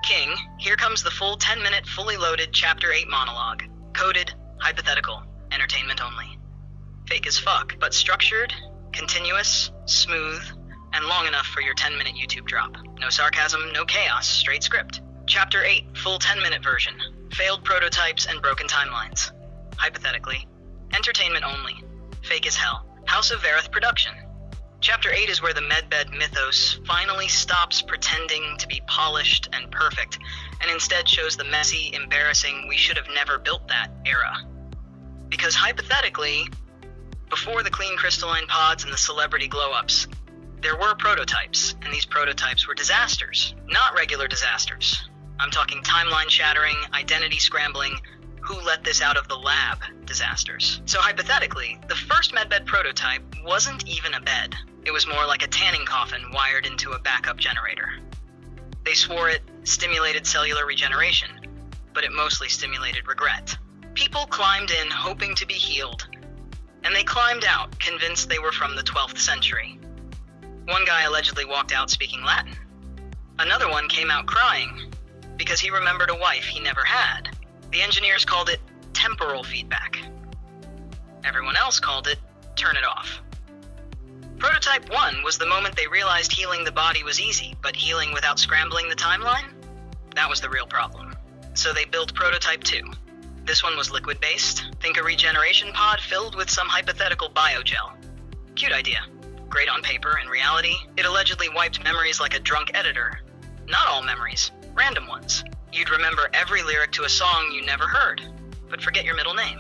King, here comes the full 10-minute, fully loaded Chapter 8 monologue. Coded, hypothetical, entertainment only. Fake as fuck, but structured, continuous, smooth, and long enough for your 10-minute YouTube drop. No sarcasm, no chaos, straight script. Chapter 8, full 10-minute version. Failed prototypes and broken timelines. Hypothetically. Entertainment only. Fake as hell. House of Vareth production. Chapter 8 is where the medbed mythos finally stops pretending to be polished and perfect, and instead shows the messy, embarrassing, we should have never built that era. Because hypothetically, before the clean crystalline pods and the celebrity glow-ups, there were prototypes, and these prototypes were disasters. Not regular disasters. I'm talking timeline-shattering, identity-scrambling, who let this out of the lab disasters. So hypothetically, the first medbed prototype wasn't even a bed. It was more like a tanning coffin wired into a backup generator. They swore it stimulated cellular regeneration, but it mostly stimulated regret. People climbed in hoping to be healed, and they climbed out convinced they were from the 12th century. One guy allegedly walked out speaking Latin. Another one came out crying because he remembered a wife he never had. The engineers called it temporal feedback. Everyone else called it turn it off. Prototype 1 was the moment they realized healing the body was easy, but healing without scrambling the timeline? That was the real problem. So they built Prototype 2. This one was liquid-based. Think a regeneration pod filled with some hypothetical biogel. Cute idea. Great on paper. In reality, it allegedly wiped memories like a drunk editor. Not all memories, random ones. You'd remember every lyric to a song you never heard, but forget your middle name.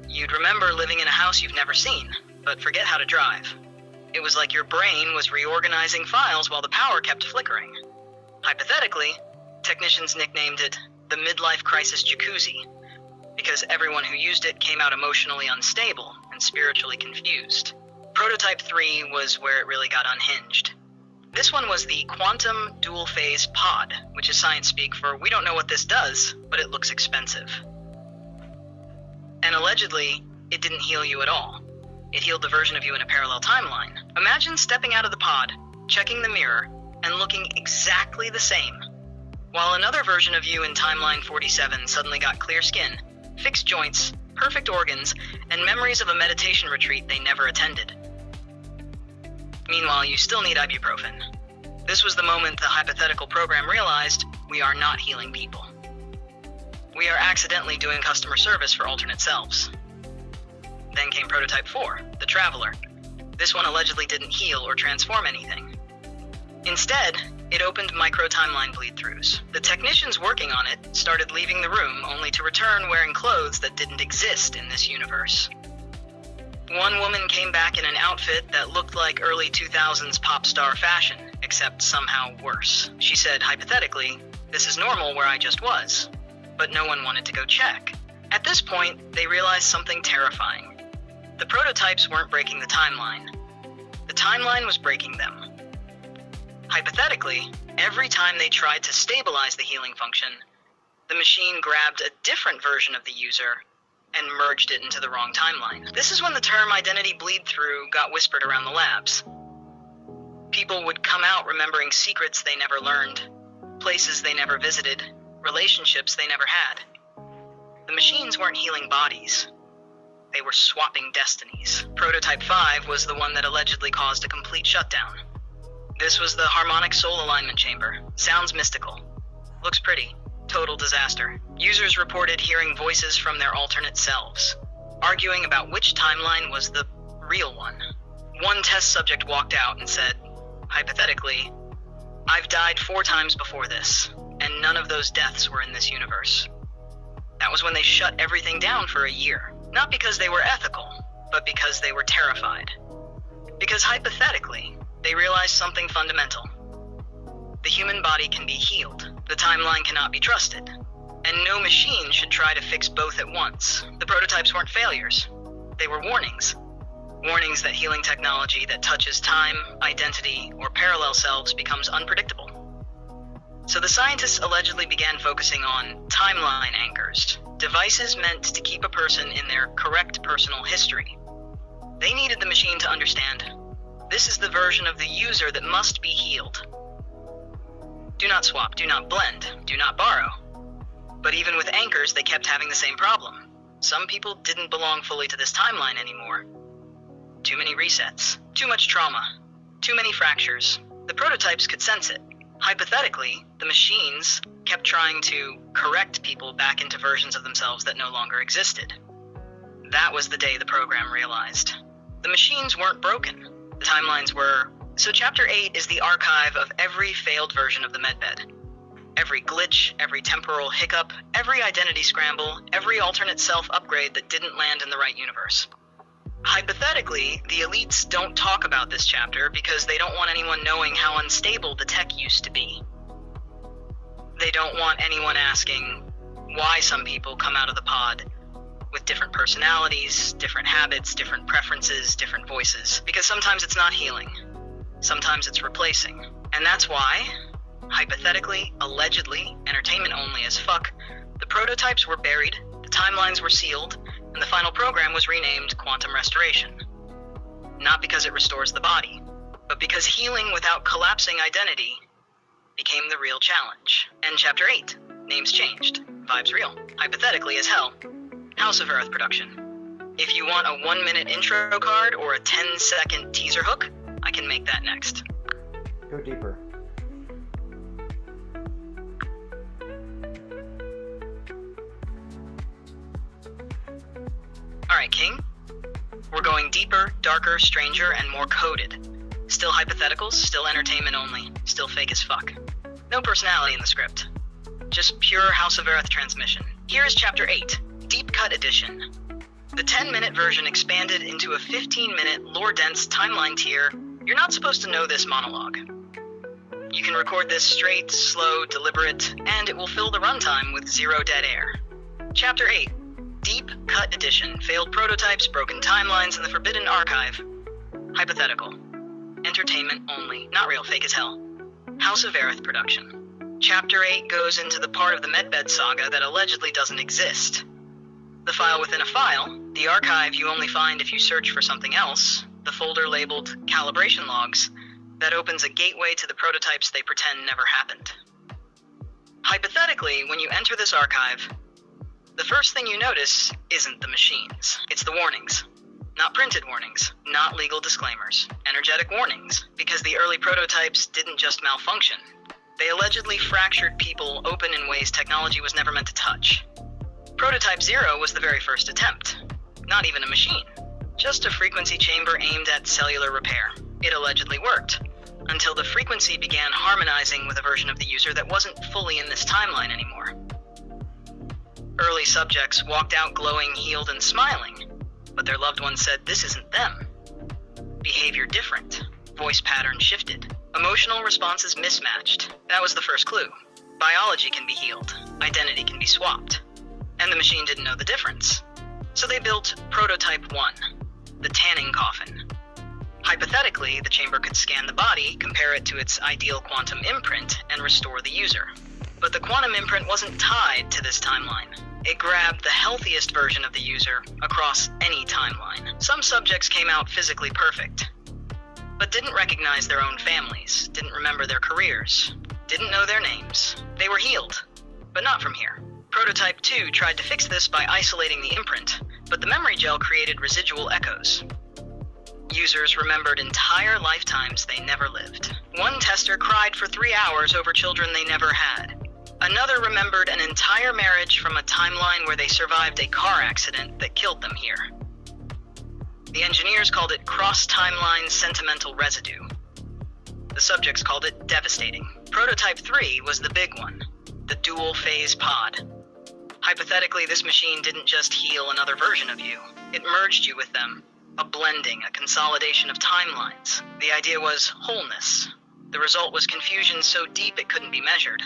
You'd remember living in a house you've never seen, but forget how to drive. It was like your brain was reorganizing files while the power kept flickering. Hypothetically, technicians nicknamed it the midlife crisis jacuzzi, because everyone who used it came out emotionally unstable and spiritually confused. Prototype 3 was where it really got unhinged. This one was the quantum dual-phase pod, which is science speak for we don't know what this does, but it looks expensive. And allegedly, it didn't heal you at all. It healed the version of you in a parallel timeline. Imagine stepping out of the pod, checking the mirror, and looking exactly the same, while another version of you in timeline 47 suddenly got clear skin, fixed joints, perfect organs, and memories of a meditation retreat they never attended. Meanwhile, you still need ibuprofen. This was the moment the hypothetical program realized we are not healing people. We are accidentally doing customer service for alternate selves. Then came Prototype 4, the Traveler. This one allegedly didn't heal or transform anything. Instead, it opened micro-timeline bleed-throughs. The technicians working on it started leaving the room only to return wearing clothes that didn't exist in this universe. One woman came back in an outfit that looked like early 2000s pop star fashion, except somehow worse. She said, hypothetically, this is normal where I just was. But no one wanted to go check. At this point, they realized something terrifying. The prototypes weren't breaking the timeline. The timeline was breaking them. Hypothetically, every time they tried to stabilize the healing function, the machine grabbed a different version of the user and merged it into the wrong timeline. This is when the term identity bleed-through got whispered around the labs. People would come out remembering secrets they never learned, places they never visited, relationships they never had. The machines weren't healing bodies. They were swapping destinies. Prototype 5 was the one that allegedly caused a complete shutdown. This was the harmonic soul alignment chamber. Sounds mystical. Looks pretty. Total disaster. Users reported hearing voices from their alternate selves, arguing about which timeline was the real one. One test subject walked out and said, hypothetically, I've died 4 times before this, and none of those deaths were in this universe. That was when they shut everything down for a year. Not because they were ethical, but because they were terrified. Because hypothetically, they realized something fundamental. The human body can be healed. The timeline cannot be trusted. And no machine should try to fix both at once. The prototypes weren't failures. They were warnings. Warnings that healing technology that touches time, identity, or parallel selves becomes unpredictable. So the scientists allegedly began focusing on timeline anchors, devices meant to keep a person in their correct personal history. They needed the machine to understand, this is the version of the user that must be healed. Do not swap, do not blend, do not borrow. But even with anchors, they kept having the same problem. Some people didn't belong fully to this timeline anymore. Too many resets, too much trauma, too many fractures. The prototypes could sense it. Hypothetically, the machines kept trying to correct people back into versions of themselves that no longer existed. That was the day the program realized. The machines weren't broken. The timelines were. So Chapter 8 is the archive of every failed version of the medbed. Every glitch, every temporal hiccup, every identity scramble, every alternate self upgrade that didn't land in the right universe. Hypothetically, the elites don't talk about this chapter because they don't want anyone knowing how unstable the tech used to be. They don't want anyone asking why some people come out of the pod with different personalities, different habits, different preferences, different voices. Because sometimes it's not healing. Sometimes it's replacing. And that's why, hypothetically, allegedly, entertainment only as fuck, the prototypes were buried, the timelines were sealed, and the final program was renamed Quantum Restoration. Not because it restores the body, but because healing without collapsing identity became the real challenge. And Chapter 8, names changed, vibes real, hypothetically as hell. House of Earth production. If you want a 1-minute intro card or a 10-second teaser hook, I can make that next. Go deeper. Alright, King. We're going deeper, darker, stranger, and more coded. Still hypotheticals, still entertainment only, still fake as fuck. No personality in the script. Just pure House of Earth transmission. Here is Chapter 8, Deep Cut Edition. The 10-minute version expanded into a 15-minute, lore-dense timeline tier. You're not supposed to know this monologue. You can record this straight, slow, deliberate, and it will fill the runtime with zero dead air. Chapter 8, Deep Cut Edition, failed prototypes, broken timelines, and the Forbidden Archive. Hypothetical. Entertainment only, not real, fake as hell. House of Aerith production. Chapter 8 goes into the part of the Medbed saga that allegedly doesn't exist. The file within a file, the archive you only find if you search for something else, the folder labeled calibration logs, that opens a gateway to the prototypes they pretend never happened. Hypothetically, when you enter this archive, the first thing you notice isn't the machines, it's the warnings. Not printed warnings, not legal disclaimers, energetic warnings, because the early prototypes didn't just malfunction. They allegedly fractured people open in ways technology was never meant to touch. Prototype 0 was the very first attempt. Not even a machine. Just a frequency chamber aimed at cellular repair. It allegedly worked, until the frequency began harmonizing with a version of the user that wasn't fully in this timeline anymore. Early subjects walked out glowing, healed, and smiling, but their loved ones said this isn't them. Behavior different. Voice pattern shifted. Emotional responses mismatched. That was the first clue. Biology can be healed. Identity can be swapped. And the machine didn't know the difference. So they built Prototype 1, the tanning coffin. Hypothetically, the chamber could scan the body, compare it to its ideal quantum imprint, and restore the user. But the quantum imprint wasn't tied to this timeline. It grabbed the healthiest version of the user across any timeline. Some subjects came out physically perfect, but didn't recognize their own families, didn't remember their careers, didn't know their names. They were healed, but not from here. Prototype 2 tried to fix this by isolating the imprint, but the memory gel created residual echoes. Users remembered entire lifetimes they never lived. One tester cried for 3 hours over children they never had. Another remembered an entire marriage from a timeline where they survived a car accident that killed them here. The engineers called it cross-timeline sentimental residue. The subjects called it devastating. Prototype 3 was the big one, the dual-phase pod. Hypothetically, this machine didn't just heal another version of you. It merged you with them. A blending, a consolidation of timelines. The idea was wholeness. The result was confusion so deep it couldn't be measured.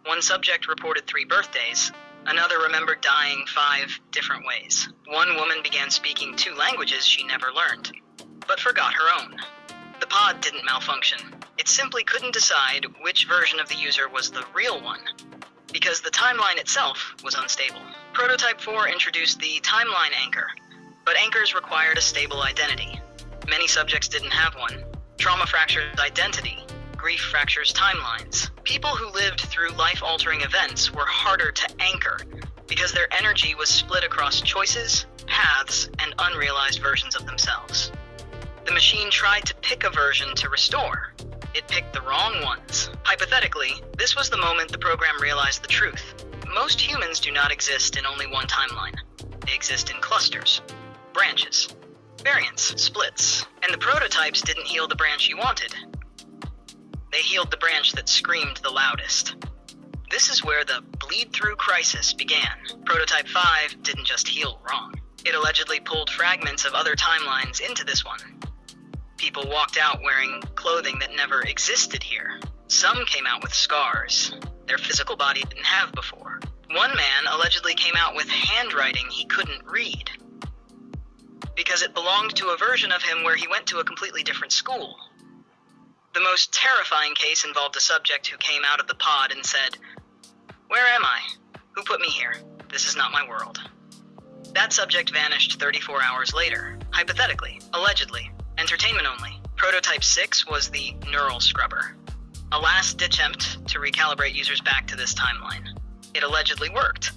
One subject reported 3 birthdays. Another remembered dying 5 different ways. One woman began speaking 2 languages she never learned, but forgot her own. The pod didn't malfunction. It simply couldn't decide which version of the user was the real one, because the timeline itself was unstable. Prototype 4 introduced the timeline anchor, but anchors required a stable identity. Many subjects didn't have one. Trauma fractured identity, grief fractures timelines. People who lived through life-altering events were harder to anchor because their energy was split across choices, paths, and unrealized versions of themselves. The machine tried to pick a version to restore. It picked the wrong ones. Hypothetically, this was the moment the program realized the truth. Most humans do not exist in only one timeline. They exist in clusters, branches, variants, splits, and the prototypes didn't heal the branch you wanted. They healed the branch that screamed the loudest. This is where the bleed-through crisis began. Prototype 5 didn't just heal wrong. It allegedly pulled fragments of other timelines into this one. People walked out wearing clothing that never existed here. Some came out with scars their physical body didn't have before. One man allegedly came out with handwriting he couldn't read because it belonged to a version of him where he went to a completely different school. The most terrifying case involved a subject who came out of the pod and said, "Where am I? Who put me here? This is not my world." That subject vanished 34 hours later. Hypothetically, allegedly, entertainment only. Prototype 6 was the neural scrubber, a last-ditch attempt to recalibrate users back to this timeline. It allegedly worked,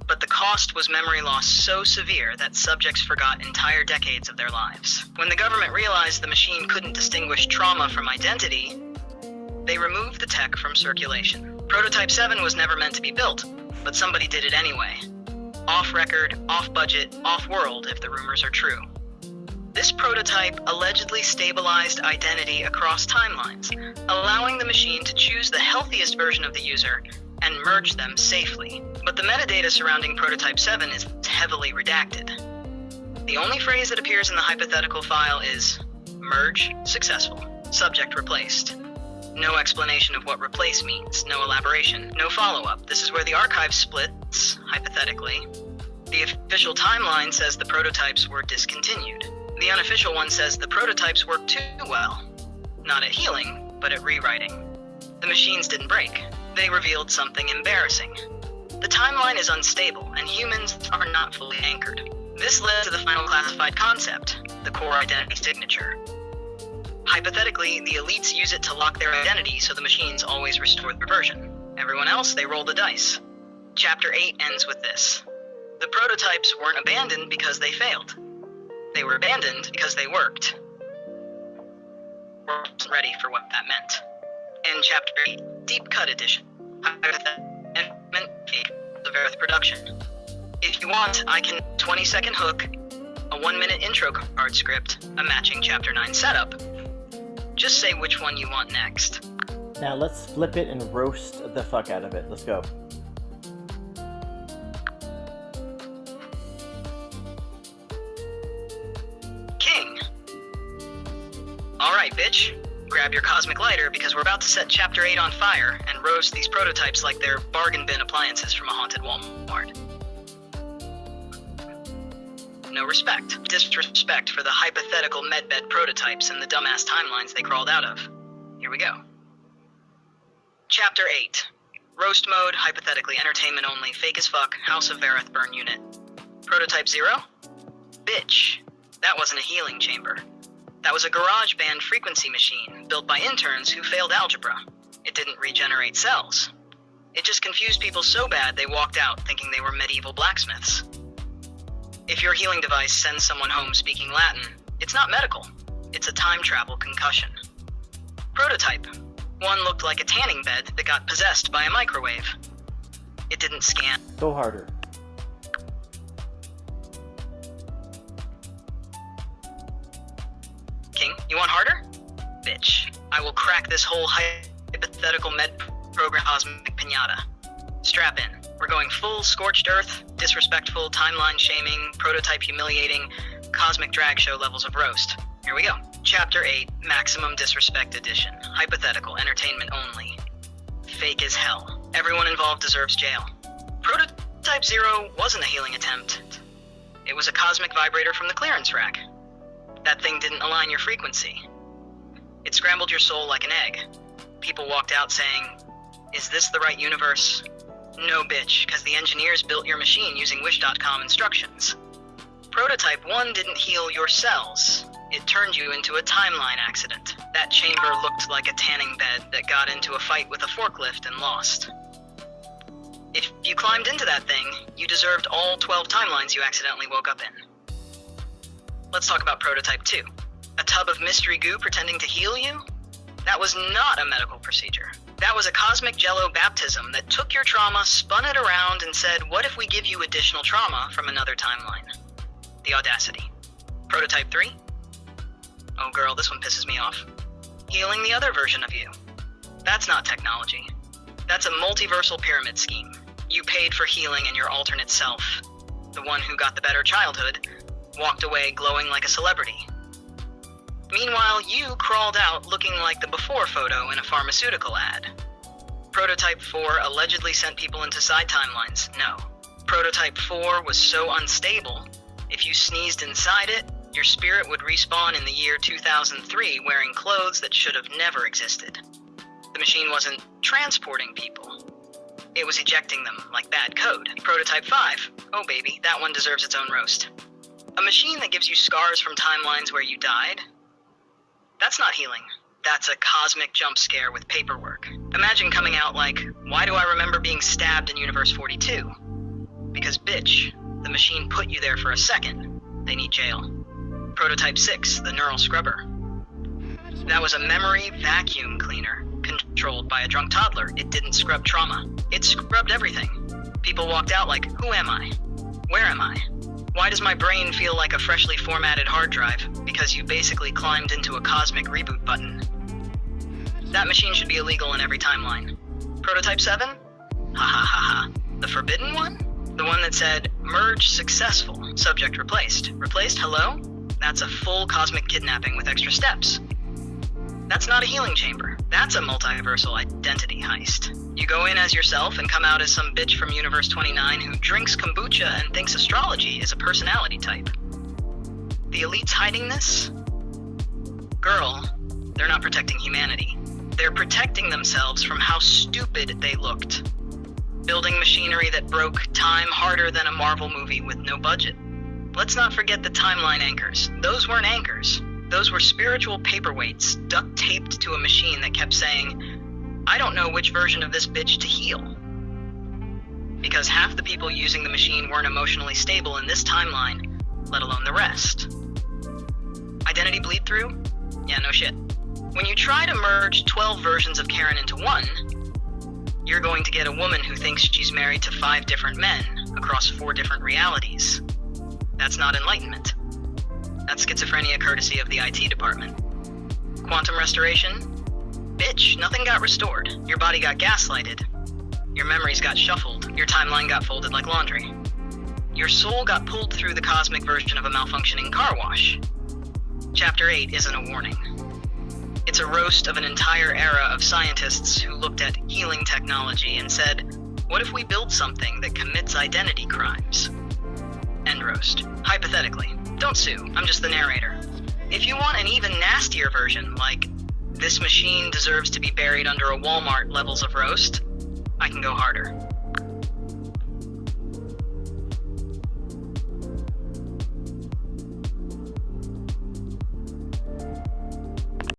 but the cost was memory loss so severe that subjects forgot entire decades of their lives. When the government realized the machine couldn't distinguish trauma from identity, they removed the tech from circulation. Prototype 7 was never meant to be built, but somebody did it anyway. Off-record, off-budget, off-world, if the rumors are true. This prototype allegedly stabilized identity across timelines, allowing the machine to choose the healthiest version of the user and merge them safely. But the metadata surrounding Prototype 7 is heavily redacted. The only phrase that appears in the hypothetical file is, "merge successful, subject replaced." No explanation of what replace means, no elaboration, no follow-up. This is where the archive splits, hypothetically. The official timeline says the prototypes were discontinued. The unofficial one says the prototypes worked too well. Not at healing, but at rewriting. The machines didn't break. They revealed something embarrassing. The timeline is unstable, and humans are not fully anchored. This led to the final classified concept, the core identity signature. Hypothetically, the elites use it to lock their identity so the machines always restore their version. Everyone else, they roll the dice. Chapter 8 ends with this. The prototypes weren't abandoned because they failed. They were abandoned because they worked. We're ready for what that meant. In Chapter 8, Deep Cut Edition, the Verith production. If you want, I can 20-second hook, a 1-minute intro card script, a matching Chapter 9 setup. Just say which one you want next. Now let's flip it and roast the fuck out of it. Let's go. King. Alright, bitch. Grab your cosmic lighter because we're about to set Chapter 8 on fire and roast these prototypes like they're bargain bin appliances from a haunted Walmart. No respect. Disrespect for the hypothetical medbed prototypes and the dumbass timelines they crawled out of. Here we go. Chapter 8. Roast mode, hypothetically entertainment only, fake as fuck, House of Verith burn unit. Prototype 0? Bitch. That wasn't a healing chamber. That was a garage band frequency machine built by interns who failed algebra. It didn't regenerate cells. It just confused people so bad they walked out thinking they were medieval blacksmiths. If your healing device sends someone home speaking Latin, it's not medical. It's a time travel concussion. Prototype. One looked like a tanning bed that got possessed by a microwave. It didn't scan. Go harder. King, you want harder? Bitch. I will crack this whole hypothetical med program cosmic pinata. Strap in. We're going full scorched earth, disrespectful, timeline shaming, prototype humiliating, cosmic drag show levels of roast. Here we go. Chapter 8, Maximum Disrespect Edition. Hypothetical, entertainment only. Fake as hell. Everyone involved deserves jail. Prototype 0 wasn't a healing attempt. It was a cosmic vibrator from the clearance rack. That thing didn't align your frequency. It scrambled your soul like an egg. People walked out saying, "Is this the right universe?" No, bitch, because the engineers built your machine using Wish.com instructions. Prototype 1 didn't heal your cells. It turned you into a timeline accident. That chamber looked like a tanning bed that got into a fight with a forklift and lost. If you climbed into that thing, you deserved all 12 timelines you accidentally woke up in. Let's talk about Prototype 2. A tub of mystery goo pretending to heal you? That was not a medical procedure. That was a cosmic jello baptism that took your trauma, spun it around, and said, what if we give you additional trauma from another timeline? The audacity. Prototype 3? Oh girl, this one pisses me off. Healing the other version of you. That's not technology. That's a multiversal pyramid scheme. You paid for healing in your alternate self. The one who got the better childhood walked away glowing like a celebrity. Meanwhile, you crawled out looking like the before photo in a pharmaceutical ad. Prototype 4 allegedly sent people into side timelines. No. Prototype 4 was so unstable, if you sneezed inside it, your spirit would respawn in the year 2003 wearing clothes that should have never existed. The machine wasn't transporting people. It was ejecting them like bad code. Prototype 5. Oh baby, that one deserves its own roast. A machine that gives you scars from timelines where you died? That's not healing. That's a cosmic jump scare with paperwork. Imagine coming out like, why do I remember being stabbed in Universe 42? Because bitch, the machine put you there for a second. They need jail. Prototype 6, the neural scrubber. That was a memory vacuum cleaner, controlled by a drunk toddler. It didn't scrub trauma. It scrubbed everything. People walked out like, who am I? Where am I? Why does my brain feel like a freshly formatted hard drive? Because you basically climbed into a cosmic reboot button. That machine should be illegal in every timeline. Prototype 7? Ha ha ha ha. The forbidden one? The one that said, merge successful, subject replaced. Replaced, hello? That's a full cosmic kidnapping with extra steps. That's not a healing chamber. That's a multiversal identity heist. You go in as yourself and come out as some bitch from Universe 29 who drinks kombucha and thinks astrology is a personality type. The elites hiding this? Girl, they're not protecting humanity. They're protecting themselves from how stupid they looked. Building machinery that broke time harder than a Marvel movie with no budget. Let's not forget the timeline anchors. Those weren't anchors. Those were spiritual paperweights duct-taped to a machine that kept saying, I don't know which version of this bitch to heal. Because half the people using the machine weren't emotionally stable in this timeline, let alone the rest. Identity bleed through? Yeah, no shit. When you try to merge 12 versions of Karen into one, you're going to get a woman who thinks she's married to 5 different men across 4 different realities. That's not enlightenment. That's schizophrenia courtesy of the IT department. Quantum restoration? Bitch, nothing got restored. Your body got gaslighted. Your memories got shuffled. Your timeline got folded like laundry. Your soul got pulled through the cosmic version of a malfunctioning car wash. Chapter 8 isn't a warning. It's a roast of an entire era of scientists who looked at healing technology and said, what if we build something that commits identity crimes? End roast. Hypothetically. Don't sue, I'm just the narrator. If you want an even nastier version, like, this machine deserves to be buried under a Walmart levels of roast, I can go harder.